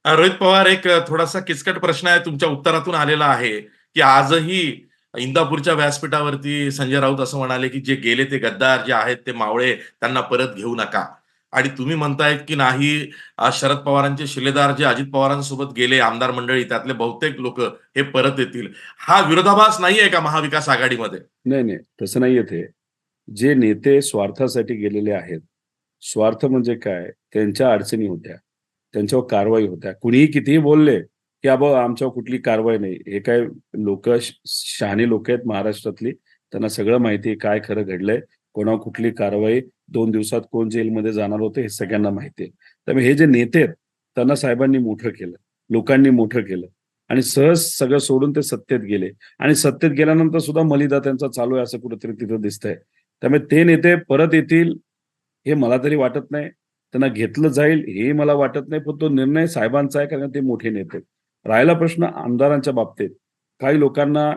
रोहित पवार, एक थोडासा किचकट प्रश्न आहे, तुमच्या उत्तरातून आलेला आहे, की आजही इंदापूरच्या व्यासपीठावरती संजय राऊत असं म्हणाले, की जे गेले ते गद्दार जे आहेत ते मावळे, त्यांना परत घेऊ नका. आणि तुम्ही म्हणतायत, की नाही, शरद पवारांचे शिलेदार जे अजित पवारांसोबत गेले आमदार मंडळी त्यातले बहुतेक लोकं हे परत येतील. हा विरोधाभास नाहीये का महाविकास आघाडीमध्ये? नाही, नाही. तसं नाहीये ते. जे नेते स्वार्थासाठी गेलेले आहेत, स्वार्थ म्हणजे काय? त्यांच्या अडचणी होत्या. त्यांच्यावर कारवाई होत्या. कुणीही कितीही बोलले, की "बाबा आमच्यावर कुठली कारवाई नाही." हे काय लोकं शहाणी लोकं आहेत महाराष्ट्रातली. त्यांना सगळं माहिती आहे काय खरं घडलंय, कोणावर कुठली कारवाई, 2 दिवसात कोण जेलमध्ये जाणार होते हे सगळ्यांना माहिती आहे. त्यामुळे हे जे नेते आहेत, त्यांना साहेबांनी मोठं केलं. लोकांनी मोठं केलं आणि सहज सगळं सोडून ते सत्तेत गेले आणि सत्तेत गेल्यानंतर सुद्धा मलिदा त्यांचा चालू आहे असं कुठेतरी तिथं दिसतंय. त्यामुळे ते नेते परत येतील हे मला तरी वाटत नाही. त्यांना घेतलं जाईल हेही मला वाटत नाही. पण तो निर्णय साहेबांचा आहे कारण ते मोठे नेते आहेत. राहिला प्रश्न आमदारांच्या बाबतीत. काही लोकांना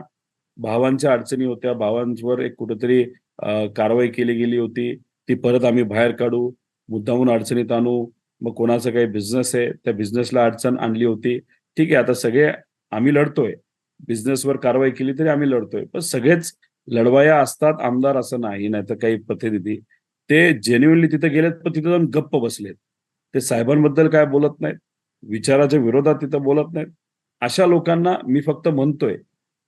भावांच्या अडचणी होत्या. भावांवर एक कुठेतरी कारवाई केली गेली होती. ती परत आम्ही बाहेर काढू, मुद्दामून अडचणीत आणू. मग कोणाचा काही बिझनेस आहे, त्या बिझनेसला अडचण आणली होती. ठीक आहे, आता सगळे आम्ही लढतोय. बिझनेसवर कारवाई केली तरी आम्ही लढतोय. पण सगळेच लढवय्या असतात आमदार असं नाही. नाहीतर काही प्रतिनिधी. ते जेन्युइनली तिथे गेलेत, पण तिथे जाऊन गप्प बसलेत. ते साहेबांबद्दल काय बोलत नाहीत. विचाराच्या विरोधात तिथं बोलत नाहीत. अशा लोकांना मी फक्त म्हणतोय,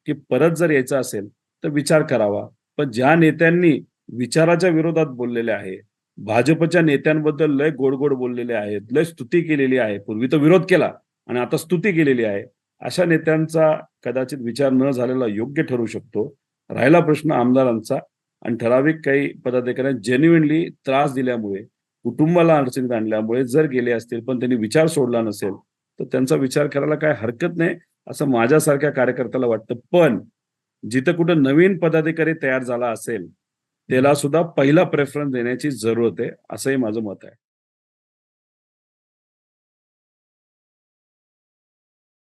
की परत जर यायचं असेल, तर विचार करावा. पण ज्या नेत्यांनी विचाराच्या विरोधात बोललेले आहे, भाजपच्या नेत्यांबद्दल लय गोड-गोड बोललेले आहेत, लय स्तुती केलेली आहे. पूर्वी तर विरोध केला आणि आता स्तुती केलेली आहे. अशा नेत्यांचा कदाचित विचार न झालेला योग्य ठरू शकतो. राहिला प्रश्न आमदारांचा आणि ठराविक काही पदाधिकाऱ्यांनी जेन्युइनली त्रास दिल्यामुळे, कुटुंबाला अडचणीत आणल्यामुळे जर गेले असतील, पण त्यांनी विचार सोडला नसेल, तर त्यांचा विचार करायला काही हरकत नाही, असं माझ्यासारख्या कार्यकर्त्याला वाटतं. पण जिथं कुठं नवीन पदाधिकारी तयार झाला असेल, त्याला सुद्धा पहिला प्रेफरन्स देण्याची जरूरत आहे, असंही माझं मत आहे.